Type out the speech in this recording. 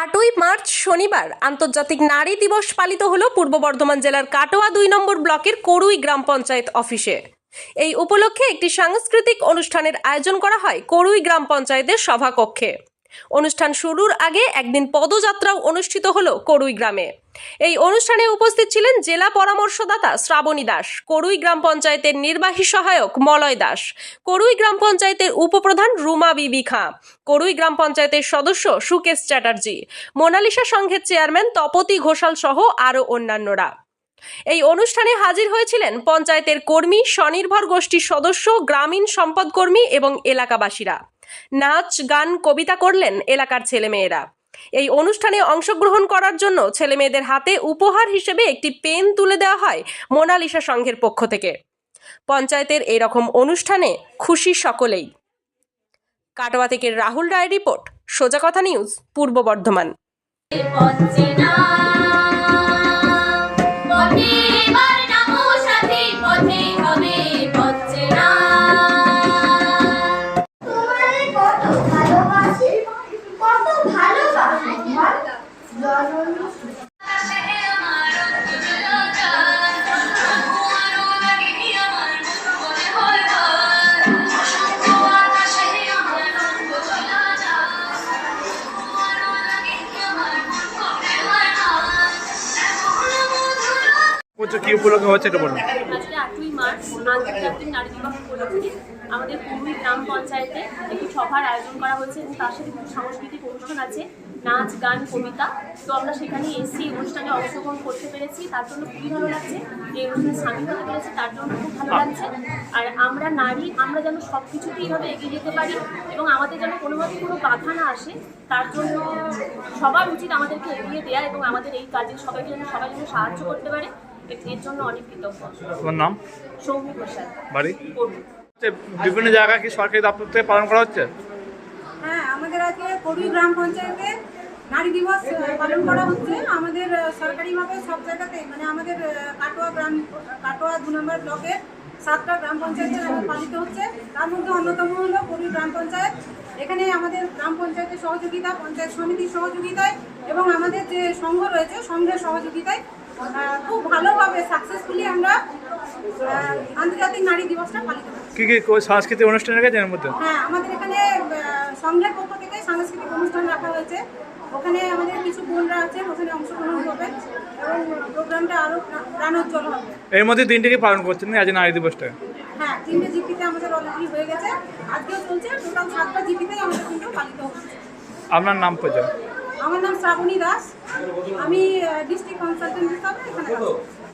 8ই March শনিবার আন্তর্জাতিক নারী দিবস পালিত হলো পূর্ব বর্ধমান জেলার কাটোয়া 2 নম্বর ব্লকের করুই গ্রাম পঞ্চায়েত অফিসে। এই উপলক্ষে একটি সাংস্কৃতিক অনুষ্ঠানের আয়োজন করা হয় করুই গ্রাম পঞ্চায়েতের সভাকক্ষে। অনুষ্ঠান শুরুর আগে একদিন পদযাত্রাও অনুষ্ঠিত হলো করুই গ্রামে। এই অনুষ্ঠানে উপস্থিত ছিলেন জেলা পরামর্শদাতা শ্রাবণী দাস, করুই গ্রাম পঞ্চায়েতের নির্বাহী সহায়ক মলয় দাস, করুই গ্রাম পঞ্চায়েতের উপপ্রধান রুমা বিবি খাঁ, করুই গ্রাম পঞ্চায়েতের সদস্য সুকেশ চ্যাটার্জি, মোনালিসা সংঘের চেয়ারম্যান তপতি ঘোষাল সহ আরও অন্যান্যরা। এই অনুষ্ঠানে হাজির হয়েছিলেন পঞ্চায়েতের কর্মী, স্বনির্ভর গোষ্ঠীর সদস্য, গ্রামীণ সম্পদ কর্মী এবং এলাকাবাসীরা। নাচ, গান, কবিতা করলেন এলাকার ছেলেমেয়েরা। এই অনুষ্ঠানে অংশগ্রহণ করার জন্য ছেলেমেয়েদের হাতে উপহার হিসেবে একটি পেন তুলে দেওয়া হয় মোনালিসা সংঘের পক্ষ থেকে। পঞ্চায়েতের এরকম অনুষ্ঠানে খুশি সকলেই। কাটোয়া থেকে রাহুল রায় রিপোর্ট, সোজা কথা নিউজ, পূর্ব বর্ধমান। কি উপলক্ষে হচ্ছে এটা বলুন। আজকে 8ই মার্চ আন্তর্জাতিক নারী দিবস উপলক্ষে আমাদের করুই গ্রাম পঞ্চায়েতে একটি সভার আয়োজন করা হয়েছে এবং তার সাথে কিছু সাংস্কৃতিক অনুষ্ঠান আছে, নাচ, গান, কবিতা। তো আমরা সেখানে এসে অনুষ্ঠানে অংশগ্রহণ করতে পেরেছি, তার জন্য খুবই ভালো লাগছে। এই অনুষ্ঠানে সামিল হতে পেরেছি, তার জন্য খুব ভালো লাগছে। আর আমরা নারী, আমরা যেন সব কিছুতেই এইভাবে এগিয়ে যেতে পারি এবং আমাদের যেন কোনোভাবে কোনো বাধা না আসে, তার জন্য সবার উচিত আমাদেরকে এগিয়ে দেওয়া এবং আমাদের এই কাজে সবাই যেন সাহায্য করতে পারে। এর জন্য অনেক কৃতজ্ঞ। তোমার নাম? সৌমি প্রসাদ, বাড়ি? বিভিন্ন জায়গায় কি সরকারি দপ্তর থেকে পালন করা হচ্ছে? হ্যাঁ, আমাদের আজকে করুই গ্রাম পঞ্চায়েতে নারী দিবস পালন করা হচ্ছে। আমাদের সরকারিভাবে সব জায়গাতে, মানে আমাদের কাটোয়া 2 নম্বর ব্লকের 7টা গ্রাম পঞ্চায়েতে পালিত হচ্ছে। তার মধ্যে অন্যতম হলো করুই গ্রাম পঞ্চায়েত। এখানে আমাদের গ্রাম পঞ্চায়েতের সহযোগিতা, পঞ্চায়েত সমিতির সহযোগিতায় এবং আমাদের যে সংঘ রয়েছে, সংঘের সহযোগিতায় খুব ভালোভাবে সাকসেসফুলি আমরা আন্তর্জাতিক নারী দিবসটা পালিত করছি। কি কি সাংস্কৃতিক অনুষ্ঠান রেখেছে এর মধ্যে? হ্যাঁ, আমাদের এখানে সংঘের পক্ষ থেকে সাংস্কৃতিক অনুষ্ঠান রাখা হয়েছে। ওখানে আমাদের কিছু বোনরা আছেন, ওখানে অংশগ্রহণ করবেন এবং প্রোগ্রামটা আরও প্রাণোজ্জ্বল হবে। এর মধ্যে দিনটাকে পালন করছেন আজ নারী দিবসটা? হ্যাঁ, 3টে জিপিতে আমাদের অলরেডি হয়ে গেছে, আজকেও চলছে। টোটাল 7টা জিপিতেই আমাদের কিন্তু পালিত হচ্ছে। আপনার নাম পরিচয়? আমার নাম শ্রাবণী দাস, আমি ডিস্ট্রিক্ট কনসালটেন্ট হিসাবে এখানে কাজ করছি।